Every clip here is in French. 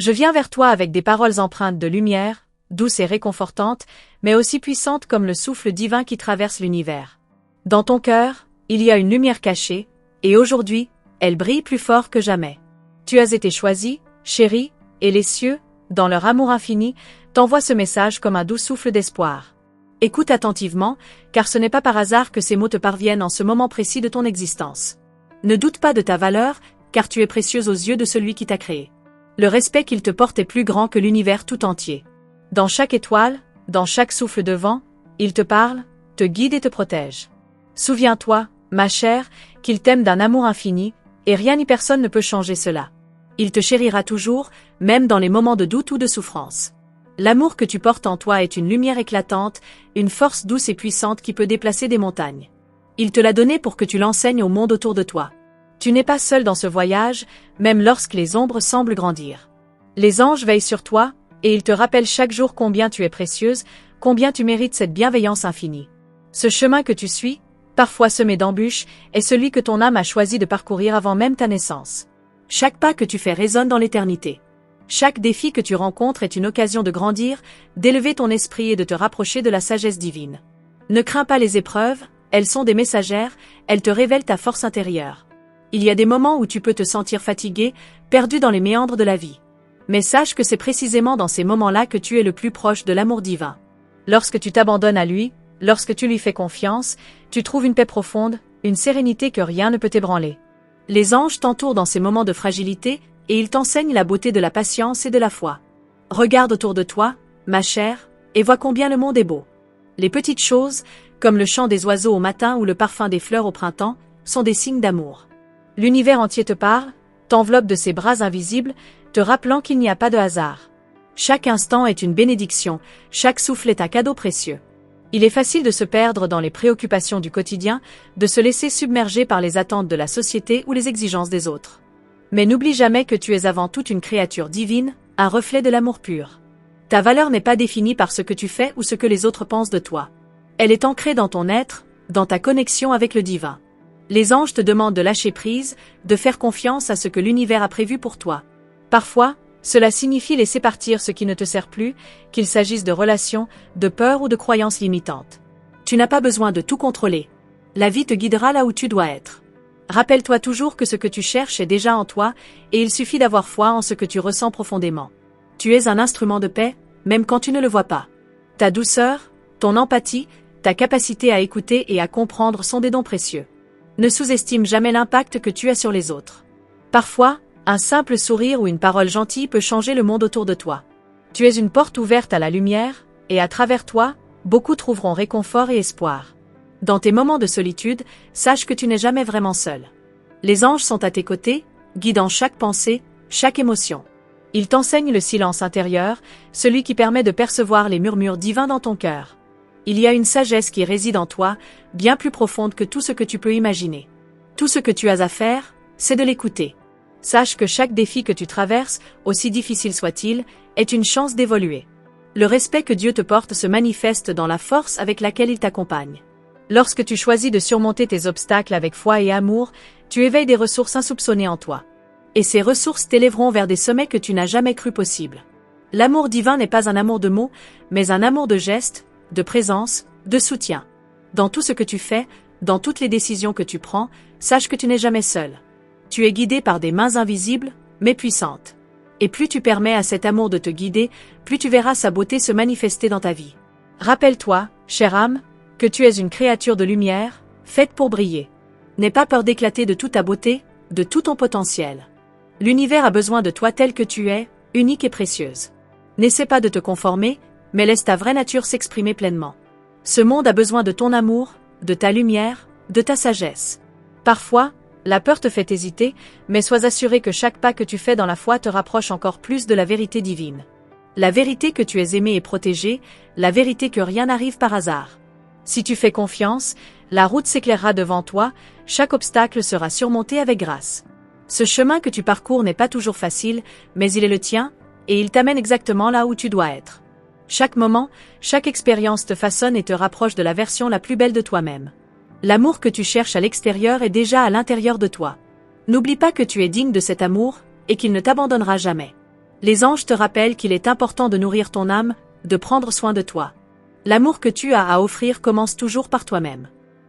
Je viens vers toi avec des paroles empreintes de lumière, douces et réconfortantes, mais aussi puissantes comme le souffle divin qui traverse l'univers. Dans ton cœur, il y a une lumière cachée, et aujourd'hui, elle brille plus fort que jamais. Tu as été choisi, chérie, et les cieux, dans leur amour infini, t'envoient ce message comme un doux souffle d'espoir. Écoute attentivement, car ce n'est pas par hasard que ces mots te parviennent en ce moment précis de ton existence. Ne doute pas de ta valeur, car tu es précieuse aux yeux de celui qui t'a créé. Le respect qu'il te porte est plus grand que l'univers tout entier. Dans chaque étoile, dans chaque souffle de vent, il te parle, te guide et te protège. Souviens-toi, ma chère, qu'il t'aime d'un amour infini, et rien ni personne ne peut changer cela. Il te chérira toujours, même dans les moments de doute ou de souffrance. L'amour que tu portes en toi est une lumière éclatante, une force douce et puissante qui peut déplacer des montagnes. Il te l'a donné pour que tu l'enseignes au monde autour de toi. Tu n'es pas seul dans ce voyage, même lorsque les ombres semblent grandir. Les anges veillent sur toi, et ils te rappellent chaque jour combien tu es précieuse, combien tu mérites cette bienveillance infinie. Ce chemin que tu suis, parfois semé d'embûches, est celui que ton âme a choisi de parcourir avant même ta naissance. Chaque pas que tu fais résonne dans l'éternité. Chaque défi que tu rencontres est une occasion de grandir, d'élever ton esprit et de te rapprocher de la sagesse divine. Ne crains pas les épreuves, elles sont des messagères, elles te révèlent ta force intérieure. Il y a des moments où tu peux te sentir fatigué, perdu dans les méandres de la vie. Mais sache que c'est précisément dans ces moments-là que tu es le plus proche de l'amour divin. Lorsque tu t'abandonnes à lui, lorsque tu lui fais confiance, tu trouves une paix profonde, une sérénité que rien ne peut ébranler. Les anges t'entourent dans ces moments de fragilité, et ils t'enseignent la beauté de la patience et de la foi. Regarde autour de toi, ma chère, et vois combien le monde est beau. Les petites choses, comme le chant des oiseaux au matin ou le parfum des fleurs au printemps, sont des signes d'amour. L'univers entier te parle, t'enveloppe de ses bras invisibles, te rappelant qu'il n'y a pas de hasard. Chaque instant est une bénédiction, chaque souffle est un cadeau précieux. Il est facile de se perdre dans les préoccupations du quotidien, de se laisser submerger par les attentes de la société ou les exigences des autres. Mais n'oublie jamais que tu es avant tout une créature divine, un reflet de l'amour pur. Ta valeur n'est pas définie par ce que tu fais ou ce que les autres pensent de toi. Elle est ancrée dans ton être, dans ta connexion avec le divin. Les anges te demandent de lâcher prise, de faire confiance à ce que l'univers a prévu pour toi. Parfois, cela signifie laisser partir ce qui ne te sert plus, qu'il s'agisse de relations, de peurs ou de croyances limitantes. Tu n'as pas besoin de tout contrôler. La vie te guidera là où tu dois être. Rappelle-toi toujours que ce que tu cherches est déjà en toi, et il suffit d'avoir foi en ce que tu ressens profondément. Tu es un instrument de paix, même quand tu ne le vois pas. Ta douceur, ton empathie, ta capacité à écouter et à comprendre sont des dons précieux. Ne sous-estime jamais l'impact que tu as sur les autres. Parfois, un simple sourire ou une parole gentille peut changer le monde autour de toi. Tu es une porte ouverte à la lumière, et à travers toi, beaucoup trouveront réconfort et espoir. Dans tes moments de solitude, sache que tu n'es jamais vraiment seul. Les anges sont à tes côtés, guidant chaque pensée, chaque émotion. Ils t'enseignent le silence intérieur, celui qui permet de percevoir les murmures divins dans ton cœur. Il y a une sagesse qui réside en toi, bien plus profonde que tout ce que tu peux imaginer. Tout ce que tu as à faire, c'est de l'écouter. Sache que chaque défi que tu traverses, aussi difficile soit-il, est une chance d'évoluer. Le respect que Dieu te porte se manifeste dans la force avec laquelle il t'accompagne. Lorsque tu choisis de surmonter tes obstacles avec foi et amour, tu éveilles des ressources insoupçonnées en toi. Et ces ressources t'élèveront vers des sommets que tu n'as jamais cru possibles. L'amour divin n'est pas un amour de mots, mais un amour de gestes, de présence, de soutien. Dans tout ce que tu fais, dans toutes les décisions que tu prends, sache que tu n'es jamais seul. Tu es guidé par des mains invisibles, mais puissantes. Et plus tu permets à cet amour de te guider, plus tu verras sa beauté se manifester dans ta vie. Rappelle-toi, chère âme, que tu es une créature de lumière, faite pour briller. N'aie pas peur d'éclater de toute ta beauté, de tout ton potentiel. L'univers a besoin de toi telle que tu es, unique et précieuse. N'essaie pas de te conformer, mais laisse ta vraie nature s'exprimer pleinement. Ce monde a besoin de ton amour, de ta lumière, de ta sagesse. Parfois, la peur te fait hésiter, mais sois assuré que chaque pas que tu fais dans la foi te rapproche encore plus de la vérité divine. La vérité que tu es aimé et protégé, la vérité que rien n'arrive par hasard. Si tu fais confiance, la route s'éclairera devant toi, chaque obstacle sera surmonté avec grâce. Ce chemin que tu parcours n'est pas toujours facile, mais il est le tien, et il t'amène exactement là où tu dois être. Chaque moment, chaque expérience te façonne et te rapproche de la version la plus belle de toi-même. L'amour que tu cherches à l'extérieur est déjà à l'intérieur de toi. N'oublie pas que tu es digne de cet amour, et qu'il ne t'abandonnera jamais. Les anges te rappellent qu'il est important de nourrir ton âme, de prendre soin de toi. L'amour que tu as à offrir commence toujours par toi-même.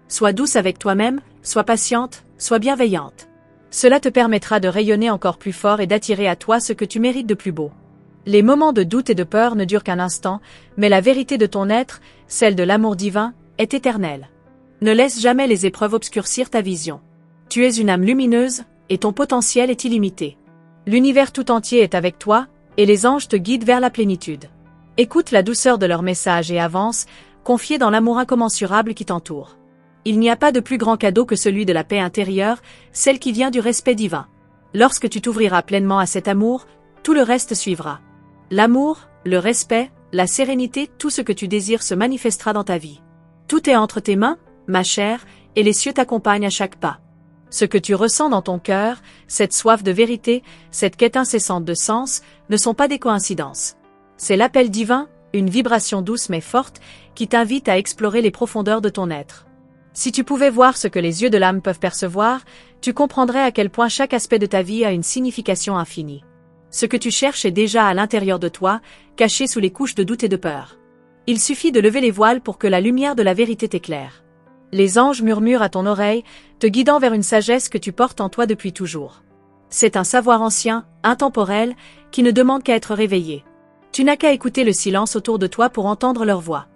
Sois douce avec toi-même, sois patiente, sois bienveillante. Cela te permettra de rayonner encore plus fort et d'attirer à toi ce que tu mérites de plus beau. Les moments de doute et de peur ne durent qu'un instant, mais la vérité de ton être, celle de l'amour divin, est éternelle. Ne laisse jamais les épreuves obscurcir ta vision. Tu es une âme lumineuse, et ton potentiel est illimité. L'univers tout entier est avec toi, et les anges te guident vers la plénitude. Écoute la douceur de leur message et avance, confié dans l'amour incommensurable qui t'entoure. Il n'y a pas de plus grand cadeau que celui de la paix intérieure, celle qui vient du respect divin. Lorsque tu t'ouvriras pleinement à cet amour, tout le reste suivra. L'amour, le respect, la sérénité, tout ce que tu désires se manifestera dans ta vie. Tout est entre tes mains, ma chère, et les cieux t'accompagnent à chaque pas. Ce que tu ressens dans ton cœur, cette soif de vérité, cette quête incessante de sens, ne sont pas des coïncidences. C'est l'appel divin, une vibration douce mais forte, qui t'invite à explorer les profondeurs de ton être. Si tu pouvais voir ce que les yeux de l'âme peuvent percevoir, tu comprendrais à quel point chaque aspect de ta vie a une signification infinie. Ce que tu cherches est déjà à l'intérieur de toi, caché sous les couches de doute et de peur. Il suffit de lever les voiles pour que la lumière de la vérité t'éclaire. Les anges murmurent à ton oreille, te guidant vers une sagesse que tu portes en toi depuis toujours. C'est un savoir ancien, intemporel, qui ne demande qu'à être réveillé. Tu n'as qu'à écouter le silence autour de toi pour entendre leur voix.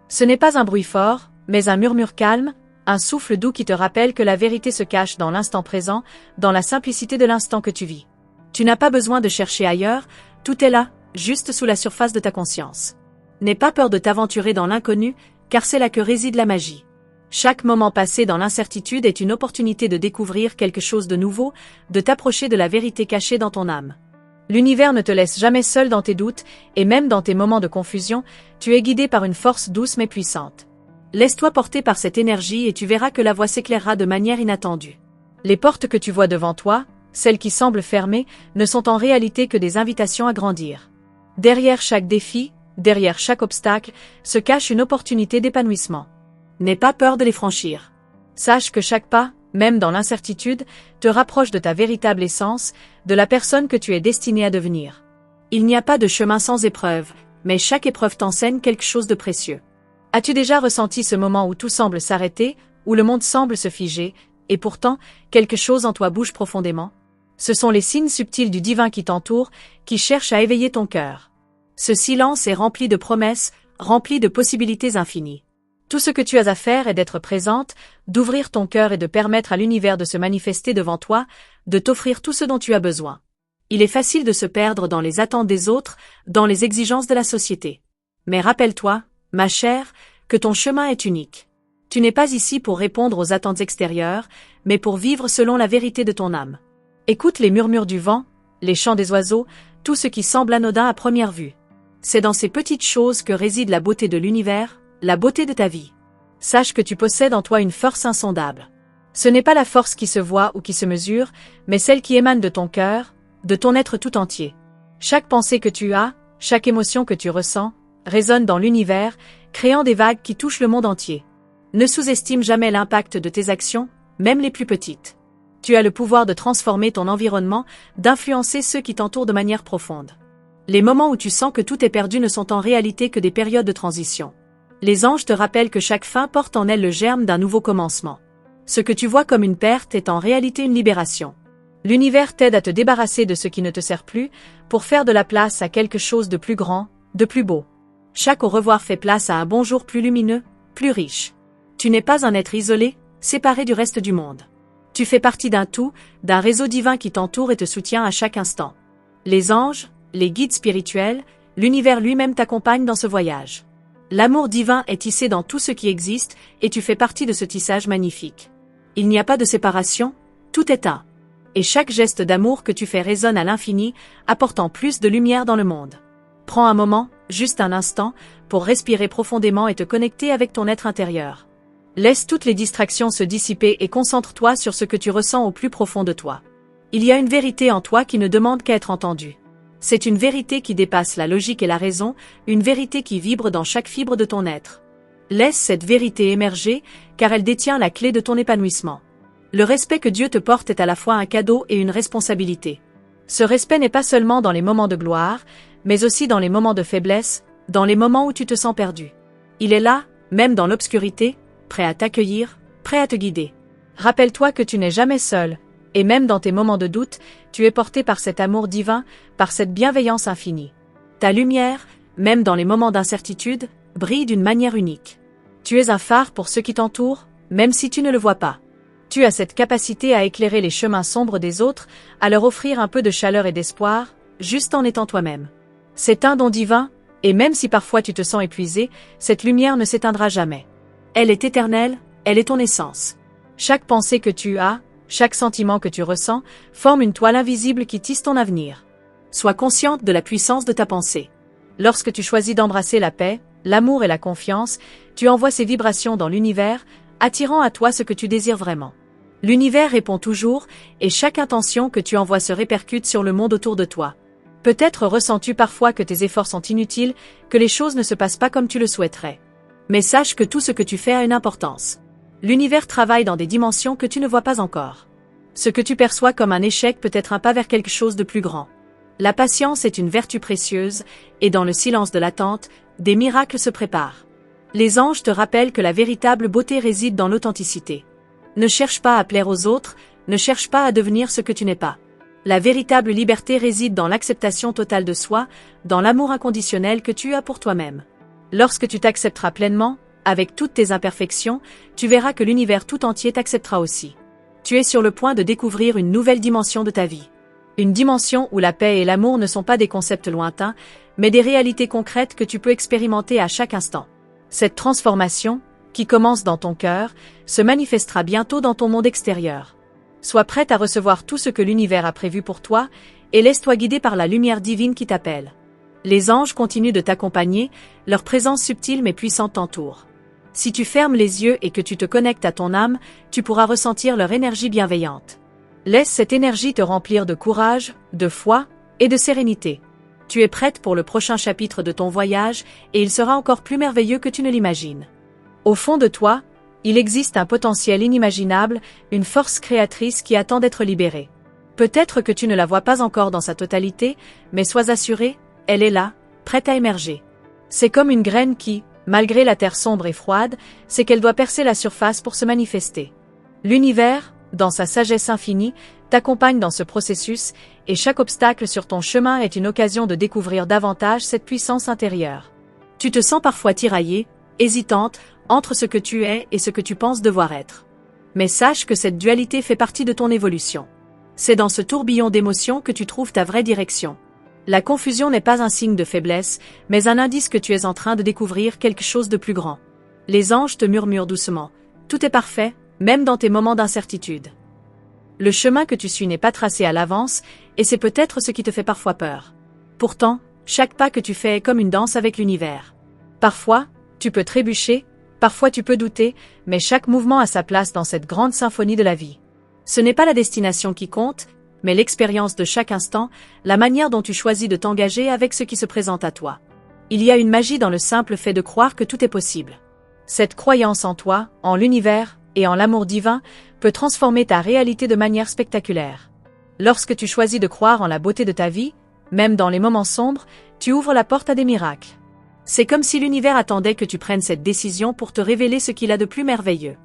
Ce n'est pas un bruit fort, mais un murmure calme, un souffle doux qui te rappelle que la vérité se cache dans l'instant présent, dans la simplicité de l'instant que tu vis. Tu n'as pas besoin de chercher ailleurs, tout est là, juste sous la surface de ta conscience. N'aie pas peur de t'aventurer dans l'inconnu, car c'est là que réside la magie. Chaque moment passé dans l'incertitude est une opportunité de découvrir quelque chose de nouveau, de t'approcher de la vérité cachée dans ton âme. L'univers ne te laisse jamais seul dans tes doutes, et même dans tes moments de confusion, tu es guidé par une force douce mais puissante. Laisse-toi porter par cette énergie et tu verras que la voie s'éclairera de manière inattendue. Les portes que tu vois devant toi, celles qui semblent fermées, ne sont en réalité que des invitations à grandir. Derrière chaque défi, derrière chaque obstacle, se cache une opportunité d'épanouissement. N'aie pas peur de les franchir. Sache que chaque pas, même dans l'incertitude, te rapproche de ta véritable essence, de la personne que tu es destinée à devenir. Il n'y a pas de chemin sans épreuve, mais chaque épreuve t'enseigne quelque chose de précieux. As-tu déjà ressenti ce moment où tout semble s'arrêter, où le monde semble se figer, et pourtant, quelque chose en toi bouge profondément? Ce sont les signes subtils du divin qui t'entoure, qui cherchent à éveiller ton cœur. Ce silence est rempli de promesses, rempli de possibilités infinies. Tout ce que tu as à faire est d'être présente, d'ouvrir ton cœur et de permettre à l'univers de se manifester devant toi, de t'offrir tout ce dont tu as besoin. Il est facile de se perdre dans les attentes des autres, dans les exigences de la société. Mais rappelle-toi, ma chère, que ton chemin est unique. Tu n'es pas ici pour répondre aux attentes extérieures, mais pour vivre selon la vérité de ton âme. Écoute les murmures du vent, les chants des oiseaux, tout ce qui semble anodin à première vue. C'est dans ces petites choses que réside la beauté de l'univers, la beauté de ta vie. Sache que tu possèdes en toi une force insondable. Ce n'est pas la force qui se voit ou qui se mesure, mais celle qui émane de ton cœur, de ton être tout entier. Chaque pensée que tu as, chaque émotion que tu ressens, résonne dans l'univers, créant des vagues qui touchent le monde entier. Ne sous-estime jamais l'impact de tes actions, même les plus petites. Tu as le pouvoir de transformer ton environnement, d'influencer ceux qui t'entourent de manière profonde. Les moments où tu sens que tout est perdu ne sont en réalité que des périodes de transition. Les anges te rappellent que chaque fin porte en elle le germe d'un nouveau commencement. Ce que tu vois comme une perte est en réalité une libération. L'univers t'aide à te débarrasser de ce qui ne te sert plus, pour faire de la place à quelque chose de plus grand, de plus beau. Chaque au revoir fait place à un bonjour plus lumineux, plus riche. Tu n'es pas un être isolé, séparé du reste du monde. Tu fais partie d'un tout, d'un réseau divin qui t'entoure et te soutient à chaque instant. Les anges, les guides spirituels, l'univers lui-même t'accompagnent dans ce voyage. L'amour divin est tissé dans tout ce qui existe et tu fais partie de ce tissage magnifique. Il n'y a pas de séparation, tout est un. Et chaque geste d'amour que tu fais résonne à l'infini, apportant plus de lumière dans le monde. Prends un moment, juste un instant, pour respirer profondément et te connecter avec ton être intérieur. Laisse toutes les distractions se dissiper et concentre-toi sur ce que tu ressens au plus profond de toi. Il y a une vérité en toi qui ne demande qu'à être entendue. C'est une vérité qui dépasse la logique et la raison, une vérité qui vibre dans chaque fibre de ton être. Laisse cette vérité émerger, car elle détient la clé de ton épanouissement. Le respect que Dieu te porte est à la fois un cadeau et une responsabilité. Ce respect n'est pas seulement dans les moments de gloire, mais aussi dans les moments de faiblesse, dans les moments où tu te sens perdu. Il est là, même dans l'obscurité, prêt à t'accueillir, prêt à te guider. Rappelle-toi que tu n'es jamais seul, et même dans tes moments de doute, tu es porté par cet amour divin, par cette bienveillance infinie. Ta lumière, même dans les moments d'incertitude, brille d'une manière unique. Tu es un phare pour ceux qui t'entourent, même si tu ne le vois pas. Tu as cette capacité à éclairer les chemins sombres des autres, à leur offrir un peu de chaleur et d'espoir, juste en étant toi-même. C'est un don divin, et même si parfois tu te sens épuisé, cette lumière ne s'éteindra jamais. Elle est éternelle, elle est ton essence. Chaque pensée que tu as, chaque sentiment que tu ressens, forme une toile invisible qui tisse ton avenir. Sois consciente de la puissance de ta pensée. Lorsque tu choisis d'embrasser la paix, l'amour et la confiance, tu envoies ces vibrations dans l'univers, attirant à toi ce que tu désires vraiment. L'univers répond toujours, et chaque intention que tu envoies se répercute sur le monde autour de toi. Peut-être ressens-tu parfois que tes efforts sont inutiles, que les choses ne se passent pas comme tu le souhaiterais. Mais sache que tout ce que tu fais a une importance. L'univers travaille dans des dimensions que tu ne vois pas encore. Ce que tu perçois comme un échec peut être un pas vers quelque chose de plus grand. La patience est une vertu précieuse, et dans le silence de l'attente, des miracles se préparent. Les anges te rappellent que la véritable beauté réside dans l'authenticité. Ne cherche pas à plaire aux autres, ne cherche pas à devenir ce que tu n'es pas. La véritable liberté réside dans l'acceptation totale de soi, dans l'amour inconditionnel que tu as pour toi-même. Lorsque tu t'accepteras pleinement, avec toutes tes imperfections, tu verras que l'univers tout entier t'acceptera aussi. Tu es sur le point de découvrir une nouvelle dimension de ta vie. Une dimension où la paix et l'amour ne sont pas des concepts lointains, mais des réalités concrètes que tu peux expérimenter à chaque instant. Cette transformation, qui commence dans ton cœur, se manifestera bientôt dans ton monde extérieur. Sois prête à recevoir tout ce que l'univers a prévu pour toi, et laisse-toi guider par la lumière divine qui t'appelle. Les anges continuent de t'accompagner, leur présence subtile mais puissante t'entoure. Si tu fermes les yeux et que tu te connectes à ton âme, tu pourras ressentir leur énergie bienveillante. Laisse cette énergie te remplir de courage, de foi et de sérénité. Tu es prête pour le prochain chapitre de ton voyage, et il sera encore plus merveilleux que tu ne l'imagines. Au fond de toi, il existe un potentiel inimaginable, une force créatrice qui attend d'être libérée. Peut-être que tu ne la vois pas encore dans sa totalité, mais sois assuré, elle est là, prête à émerger. C'est comme une graine qui, malgré la terre sombre et froide, sait qu'elle doit percer la surface pour se manifester. L'univers, dans sa sagesse infinie, t'accompagne dans ce processus, et chaque obstacle sur ton chemin est une occasion de découvrir davantage cette puissance intérieure. Tu te sens parfois tiraillée, hésitante, entre ce que tu es et ce que tu penses devoir être. Mais sache que cette dualité fait partie de ton évolution. C'est dans ce tourbillon d'émotions que tu trouves ta vraie direction. La confusion n'est pas un signe de faiblesse, mais un indice que tu es en train de découvrir quelque chose de plus grand. Les anges te murmurent doucement. Tout est parfait, même dans tes moments d'incertitude. Le chemin que tu suis n'est pas tracé à l'avance, et c'est peut-être ce qui te fait parfois peur. Pourtant, chaque pas que tu fais est comme une danse avec l'univers. Parfois, tu peux trébucher, parfois tu peux douter, mais chaque mouvement a sa place dans cette grande symphonie de la vie. Ce n'est pas la destination qui compte, mais l'expérience de chaque instant, la manière dont tu choisis de t'engager avec ce qui se présente à toi. Il y a une magie dans le simple fait de croire que tout est possible. Cette croyance en toi, en l'univers et en l'amour divin peut transformer ta réalité de manière spectaculaire. Lorsque tu choisis de croire en la beauté de ta vie, même dans les moments sombres, tu ouvres la porte à des miracles. C'est comme si l'univers attendait que tu prennes cette décision pour te révéler ce qu'il a de plus merveilleux.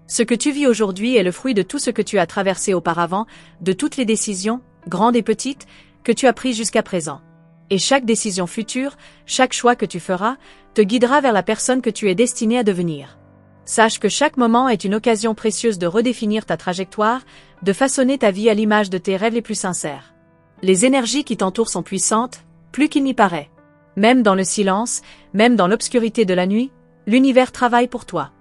Ce que tu vis aujourd'hui est le fruit de tout ce que tu as traversé auparavant, de toutes les décisions, grandes et petites, que tu as prises jusqu'à présent. Et chaque décision future, chaque choix que tu feras, te guidera vers la personne que tu es destinée à devenir. Sache que chaque moment est une occasion précieuse de redéfinir ta trajectoire, de façonner ta vie à l'image de tes rêves les plus sincères. Les énergies qui t'entourent sont puissantes, plus qu'il n'y paraît. Même dans le silence, même dans l'obscurité de la nuit, l'univers travaille pour toi.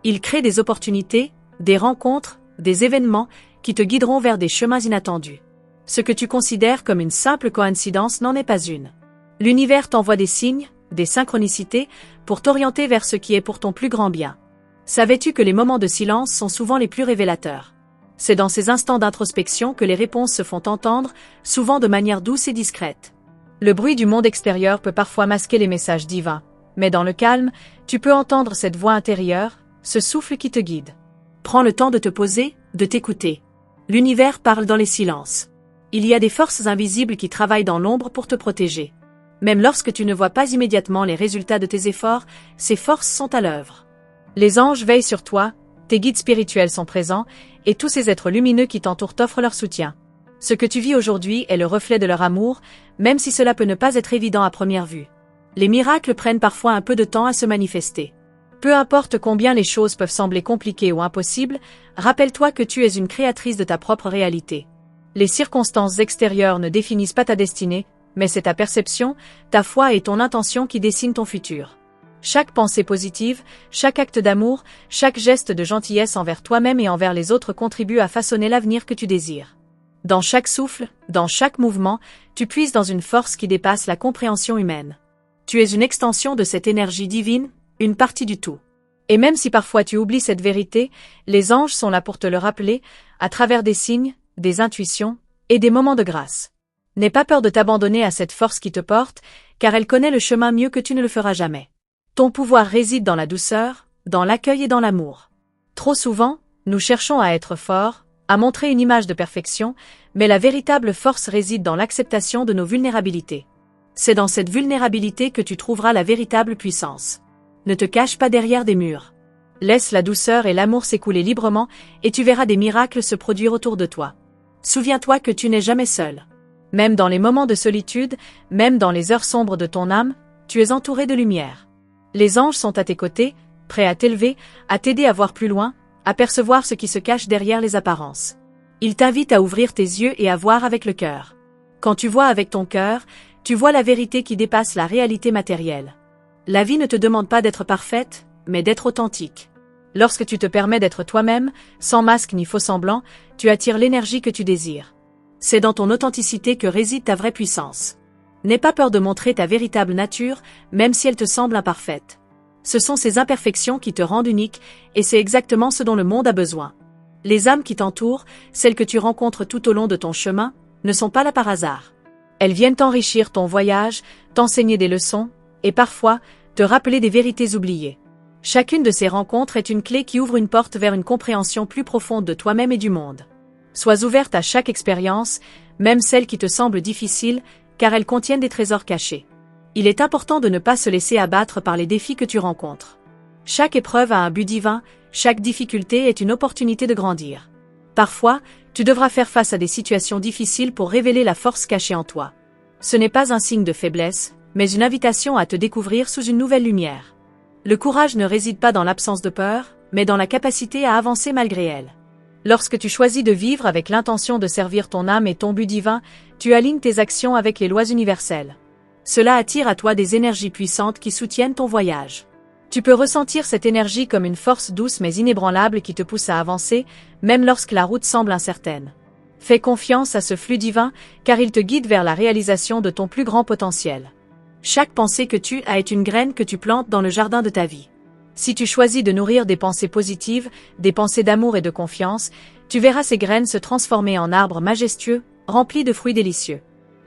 Il crée des opportunités, des rencontres, des événements qui te guideront vers des chemins inattendus. Ce que tu considères comme une simple coïncidence n'en est pas une. L'univers t'envoie des signes, des synchronicités, pour t'orienter vers ce qui est pour ton plus grand bien. Savais-tu que les moments de silence sont souvent les plus révélateurs? C'est dans ces instants d'introspection que les réponses se font entendre, souvent de manière douce et discrète. Le bruit du monde extérieur peut parfois masquer les messages divins, mais dans le calme, tu peux entendre cette voix intérieure, ce souffle qui te guide. Prends le temps de te poser, de t'écouter. L'univers parle dans les silences. Il y a des forces invisibles qui travaillent dans l'ombre pour te protéger. Même lorsque tu ne vois pas immédiatement les résultats de tes efforts, ces forces sont à l'œuvre. Les anges veillent sur toi, tes guides spirituels sont présents, et tous ces êtres lumineux qui t'entourent t'offrent leur soutien. Ce que tu vis aujourd'hui est le reflet de leur amour, même si cela peut ne pas être évident à première vue. Les miracles prennent parfois un peu de temps à se manifester. Peu importe combien les choses peuvent sembler compliquées ou impossibles, rappelle-toi que tu es une créatrice de ta propre réalité. Les circonstances extérieures ne définissent pas ta destinée, mais c'est ta perception, ta foi et ton intention qui dessinent ton futur. Chaque pensée positive, chaque acte d'amour, chaque geste de gentillesse envers toi-même et envers les autres contribue à façonner l'avenir que tu désires. Dans chaque souffle, dans chaque mouvement, tu puises dans une force qui dépasse la compréhension humaine. Tu es une extension de cette énergie divine, une partie du tout. Et même si parfois tu oublies cette vérité, les anges sont là pour te le rappeler, à travers des signes, des intuitions et des moments de grâce. N'aie pas peur de t'abandonner à cette force qui te porte, car elle connaît le chemin mieux que tu ne le feras jamais. Ton pouvoir réside dans la douceur, dans l'accueil et dans l'amour. Trop souvent, nous cherchons à être forts, à montrer une image de perfection, mais la véritable force réside dans l'acceptation de nos vulnérabilités. C'est dans cette vulnérabilité que tu trouveras la véritable puissance. Ne te cache pas derrière des murs. Laisse la douceur et l'amour s'écouler librement et tu verras des miracles se produire autour de toi. Souviens-toi que tu n'es jamais seul. Même dans les moments de solitude, même dans les heures sombres de ton âme, tu es entouré de lumière. Les anges sont à tes côtés, prêts à t'élever, à t'aider à voir plus loin, à percevoir ce qui se cache derrière les apparences. Ils t'invitent à ouvrir tes yeux et à voir avec le cœur. Quand tu vois avec ton cœur, tu vois la vérité qui dépasse la réalité matérielle. La vie ne te demande pas d'être parfaite, mais d'être authentique. Lorsque tu te permets d'être toi-même, sans masque ni faux semblant, tu attires l'énergie que tu désires. C'est dans ton authenticité que réside ta vraie puissance. N'aie pas peur de montrer ta véritable nature, même si elle te semble imparfaite. Ce sont ces imperfections qui te rendent unique, et c'est exactement ce dont le monde a besoin. Les âmes qui t'entourent, celles que tu rencontres tout au long de ton chemin, ne sont pas là par hasard. Elles viennent enrichir ton voyage, t'enseigner des leçons, et parfois, te rappeler des vérités oubliées. Chacune de ces rencontres est une clé qui ouvre une porte vers une compréhension plus profonde de toi-même et du monde. Sois ouverte à chaque expérience, même celles qui te semblent difficiles, car elles contiennent des trésors cachés. Il est important de ne pas se laisser abattre par les défis que tu rencontres. Chaque épreuve a un but divin, chaque difficulté est une opportunité de grandir. Parfois, tu devras faire face à des situations difficiles pour révéler la force cachée en toi. Ce n'est pas un signe de faiblesse, mais une invitation à te découvrir sous une nouvelle lumière. Le courage ne réside pas dans l'absence de peur, mais dans la capacité à avancer malgré elle. Lorsque tu choisis de vivre avec l'intention de servir ton âme et ton but divin, tu alignes tes actions avec les lois universelles. Cela attire à toi des énergies puissantes qui soutiennent ton voyage. Tu peux ressentir cette énergie comme une force douce mais inébranlable qui te pousse à avancer, même lorsque la route semble incertaine. Fais confiance à ce flux divin, car il te guide vers la réalisation de ton plus grand potentiel. Chaque pensée que tu as est une graine que tu plantes dans le jardin de ta vie. Si tu choisis de nourrir des pensées positives, des pensées d'amour et de confiance, tu verras ces graines se transformer en arbres majestueux, remplis de fruits délicieux.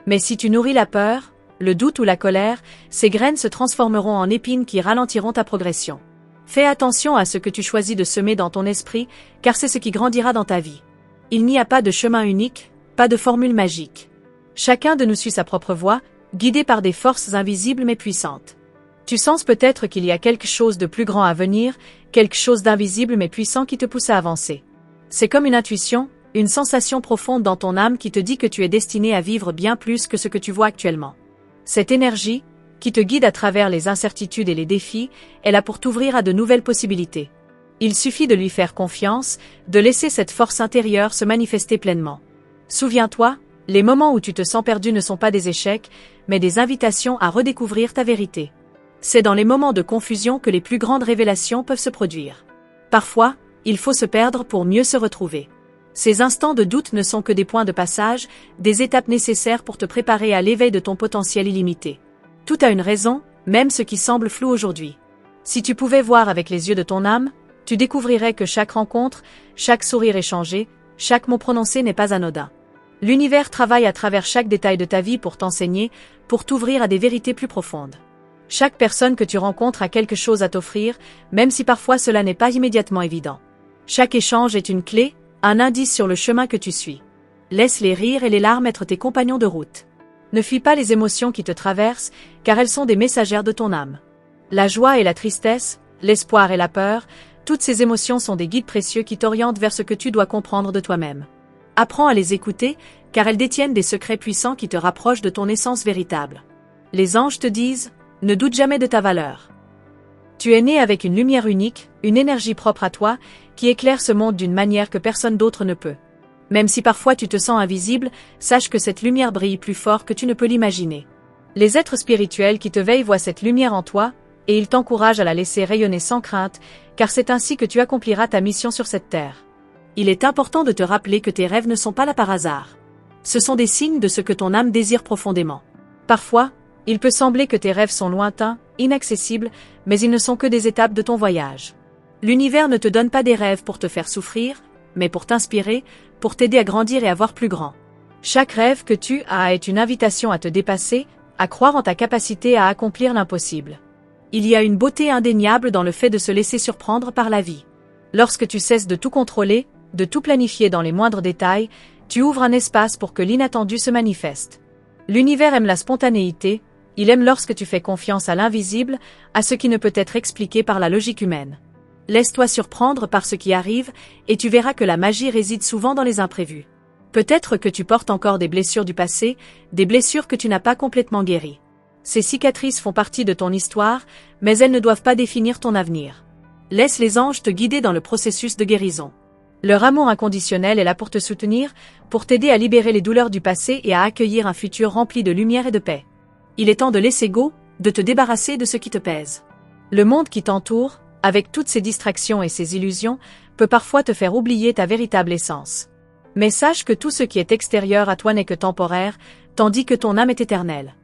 Mais si tu nourris la peur, le doute ou la colère, ces graines se transformeront en épines qui ralentiront ta progression. Fais attention à ce que tu choisis de semer dans ton esprit, car c'est ce qui grandira dans ta vie. Il n'y a pas de chemin unique, pas de formule magique. Chacun de nous suit sa propre voie, guidé par des forces invisibles mais puissantes. Tu sens peut-être qu'il y a quelque chose de plus grand à venir, quelque chose d'invisible mais puissant qui te pousse à avancer. C'est comme une intuition, une sensation profonde dans ton âme qui te dit que tu es destiné à vivre bien plus que ce que tu vois actuellement. Cette énergie, qui te guide à travers les incertitudes et les défis, est là pour t'ouvrir à de nouvelles possibilités. Il suffit de lui faire confiance, de laisser cette force intérieure se manifester pleinement. Souviens-toi, les moments où tu te sens perdu ne sont pas des échecs, mais des invitations à redécouvrir ta vérité. C'est dans les moments de confusion que les plus grandes révélations peuvent se produire. Parfois, il faut se perdre pour mieux se retrouver. Ces instants de doute ne sont que des points de passage, des étapes nécessaires pour te préparer à l'éveil de ton potentiel illimité. Tout a une raison, même ce qui semble flou aujourd'hui. Si tu pouvais voir avec les yeux de ton âme, tu découvrirais que chaque rencontre, chaque sourire échangé, chaque mot prononcé n'est pas anodin. L'univers travaille à travers chaque détail de ta vie pour t'enseigner, pour t'ouvrir à des vérités plus profondes. Chaque personne que tu rencontres a quelque chose à t'offrir, même si parfois cela n'est pas immédiatement évident. Chaque échange est une clé, un indice sur le chemin que tu suis. Laisse les rires et les larmes être tes compagnons de route. Ne fuis pas les émotions qui te traversent, car elles sont des messagères de ton âme. La joie et la tristesse, l'espoir et la peur, toutes ces émotions sont des guides précieux qui t'orientent vers ce que tu dois comprendre de toi-même. Apprends à les écouter, car elles détiennent des secrets puissants qui te rapprochent de ton essence véritable. Les anges te disent, ne doute jamais de ta valeur. Tu es né avec une lumière unique, une énergie propre à toi, qui éclaire ce monde d'une manière que personne d'autre ne peut. Même si parfois tu te sens invisible, sache que cette lumière brille plus fort que tu ne peux l'imaginer. Les êtres spirituels qui te veillent voient cette lumière en toi, et ils t'encouragent à la laisser rayonner sans crainte, car c'est ainsi que tu accompliras ta mission sur cette terre. Il est important de te rappeler que tes rêves ne sont pas là par hasard. Ce sont des signes de ce que ton âme désire profondément. Parfois, il peut sembler que tes rêves sont lointains, inaccessibles, mais ils ne sont que des étapes de ton voyage. L'univers ne te donne pas des rêves pour te faire souffrir, mais pour t'inspirer, pour t'aider à grandir et à voir plus grand. Chaque rêve que tu as est une invitation à te dépasser, à croire en ta capacité à accomplir l'impossible. Il y a une beauté indéniable dans le fait de se laisser surprendre par la vie. Lorsque tu cesses de tout contrôler, de tout planifier dans les moindres détails, tu ouvres un espace pour que l'inattendu se manifeste. L'univers aime la spontanéité, il aime lorsque tu fais confiance à l'invisible, à ce qui ne peut être expliqué par la logique humaine. Laisse-toi surprendre par ce qui arrive, et tu verras que la magie réside souvent dans les imprévus. Peut-être que tu portes encore des blessures du passé, des blessures que tu n'as pas complètement guéries. Ces cicatrices font partie de ton histoire, mais elles ne doivent pas définir ton avenir. Laisse les anges te guider dans le processus de guérison. Leur amour inconditionnel est là pour te soutenir, pour t'aider à libérer les douleurs du passé et à accueillir un futur rempli de lumière et de paix. Il est temps de laisser go, de te débarrasser de ce qui te pèse. Le monde qui t'entoure, avec toutes ses distractions et ses illusions, peut parfois te faire oublier ta véritable essence. Mais sache que tout ce qui est extérieur à toi n'est que temporaire, tandis que ton âme est éternelle.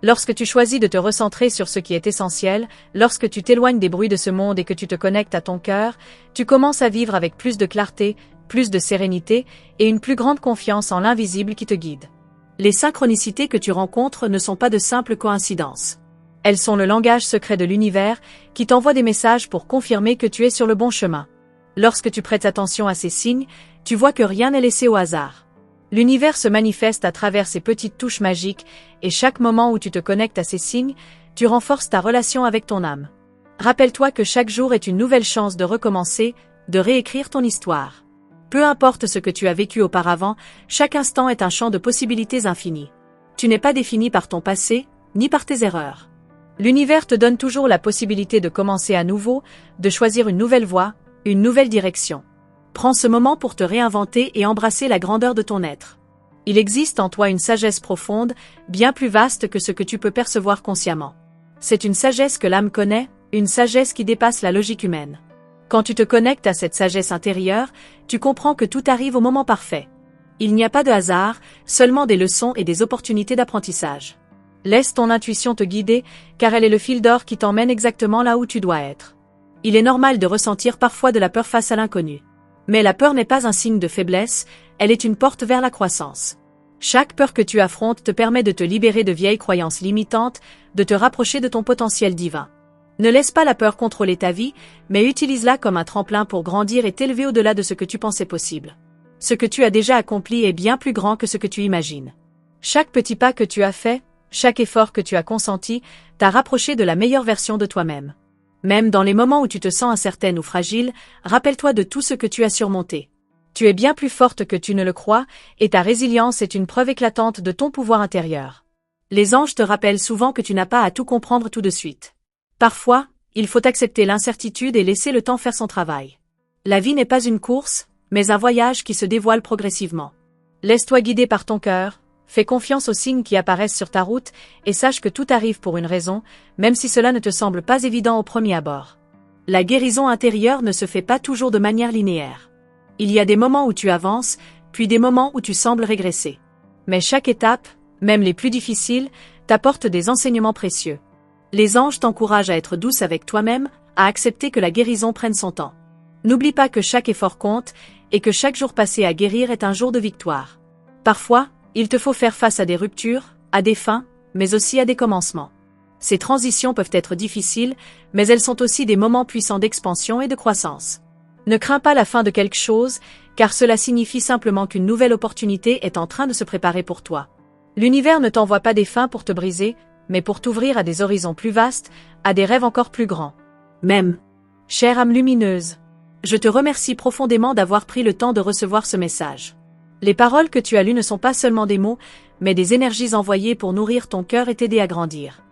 Lorsque tu choisis de te recentrer sur ce qui est essentiel, lorsque tu t'éloignes des bruits de ce monde et que tu te connectes à ton cœur, tu commences à vivre avec plus de clarté, plus de sérénité et une plus grande confiance en l'invisible qui te guide. Les synchronicités que tu rencontres ne sont pas de simples coïncidences. Elles sont le langage secret de l'univers qui t'envoie des messages pour confirmer que tu es sur le bon chemin. Lorsque tu prêtes attention à ces signes, tu vois que rien n'est laissé au hasard. L'univers se manifeste à travers ces petites touches magiques, et chaque moment où tu te connectes à ces signes, tu renforces ta relation avec ton âme. Rappelle-toi que chaque jour est une nouvelle chance de recommencer, de réécrire ton histoire. Peu importe ce que tu as vécu auparavant, chaque instant est un champ de possibilités infinies. Tu n'es pas défini par ton passé, ni par tes erreurs. L'univers te donne toujours la possibilité de commencer à nouveau, de choisir une nouvelle voie, une nouvelle direction. Prends ce moment pour te réinventer et embrasser la grandeur de ton être. Il existe en toi une sagesse profonde, bien plus vaste que ce que tu peux percevoir consciemment. C'est une sagesse que l'âme connaît, une sagesse qui dépasse la logique humaine. Quand tu te connectes à cette sagesse intérieure, tu comprends que tout arrive au moment parfait. Il n'y a pas de hasard, seulement des leçons et des opportunités d'apprentissage. Laisse ton intuition te guider, car elle est le fil d'or qui t'emmène exactement là où tu dois être. Il est normal de ressentir parfois de la peur face à l'inconnu. Mais la peur n'est pas un signe de faiblesse, elle est une porte vers la croissance. Chaque peur que tu affrontes te permet de te libérer de vieilles croyances limitantes, de te rapprocher de ton potentiel divin. Ne laisse pas la peur contrôler ta vie, mais utilise-la comme un tremplin pour grandir et t'élever au-delà de ce que tu pensais possible. Ce que tu as déjà accompli est bien plus grand que ce que tu imagines. Chaque petit pas que tu as fait, chaque effort que tu as consenti, t'a rapproché de la meilleure version de toi-même. Même dans les moments où tu te sens incertaine ou fragile, rappelle-toi de tout ce que tu as surmonté. Tu es bien plus forte que tu ne le crois, et ta résilience est une preuve éclatante de ton pouvoir intérieur. Les anges te rappellent souvent que tu n'as pas à tout comprendre tout de suite. Parfois, il faut accepter l'incertitude et laisser le temps faire son travail. La vie n'est pas une course, mais un voyage qui se dévoile progressivement. Laisse-toi guider par ton cœur, fais confiance aux signes qui apparaissent sur ta route et sache que tout arrive pour une raison, même si cela ne te semble pas évident au premier abord. La guérison intérieure ne se fait pas toujours de manière linéaire. Il y a des moments où tu avances, puis des moments où tu sembles régresser. Mais chaque étape, même les plus difficiles, t'apporte des enseignements précieux. Les anges t'encouragent à être douce avec toi-même, à accepter que la guérison prenne son temps. N'oublie pas que chaque effort compte et que chaque jour passé à guérir est un jour de victoire. Parfois, il te faut faire face à des ruptures, à des fins, mais aussi à des commencements. Ces transitions peuvent être difficiles, mais elles sont aussi des moments puissants d'expansion et de croissance. Ne crains pas la fin de quelque chose, car cela signifie simplement qu'une nouvelle opportunité est en train de se préparer pour toi. L'univers ne t'envoie pas des fins pour te briser, mais pour t'ouvrir à des horizons plus vastes, à des rêves encore plus grands. Même. Chère âme lumineuse, je te remercie profondément d'avoir pris le temps de recevoir ce message. Les paroles que tu as lues ne sont pas seulement des mots, mais des énergies envoyées pour nourrir ton cœur et t'aider à grandir.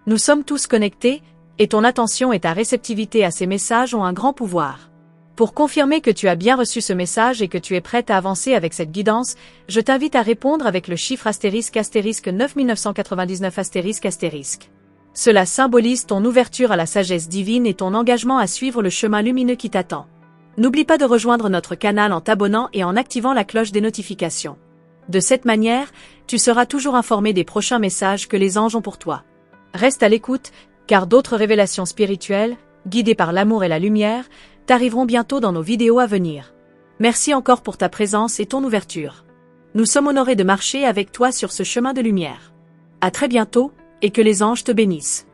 Nous sommes tous connectés, et ton attention et ta réceptivité à ces messages ont un grand pouvoir. Pour confirmer que tu as bien reçu ce message et que tu es prête à avancer avec cette guidance, je t'invite à répondre avec le chiffre *** 9999 ***. Cela symbolise ton ouverture à la sagesse divine et ton engagement à suivre le chemin lumineux qui t'attend. N'oublie pas de rejoindre notre canal en t'abonnant et en activant la cloche des notifications. De cette manière, tu seras toujours informé des prochains messages que les anges ont pour toi. Reste à l'écoute, car d'autres révélations spirituelles, guidées par l'amour et la lumière, t'arriveront bientôt dans nos vidéos à venir. Merci encore pour ta présence et ton ouverture. Nous sommes honorés de marcher avec toi sur ce chemin de lumière. À très bientôt, et que les anges te bénissent.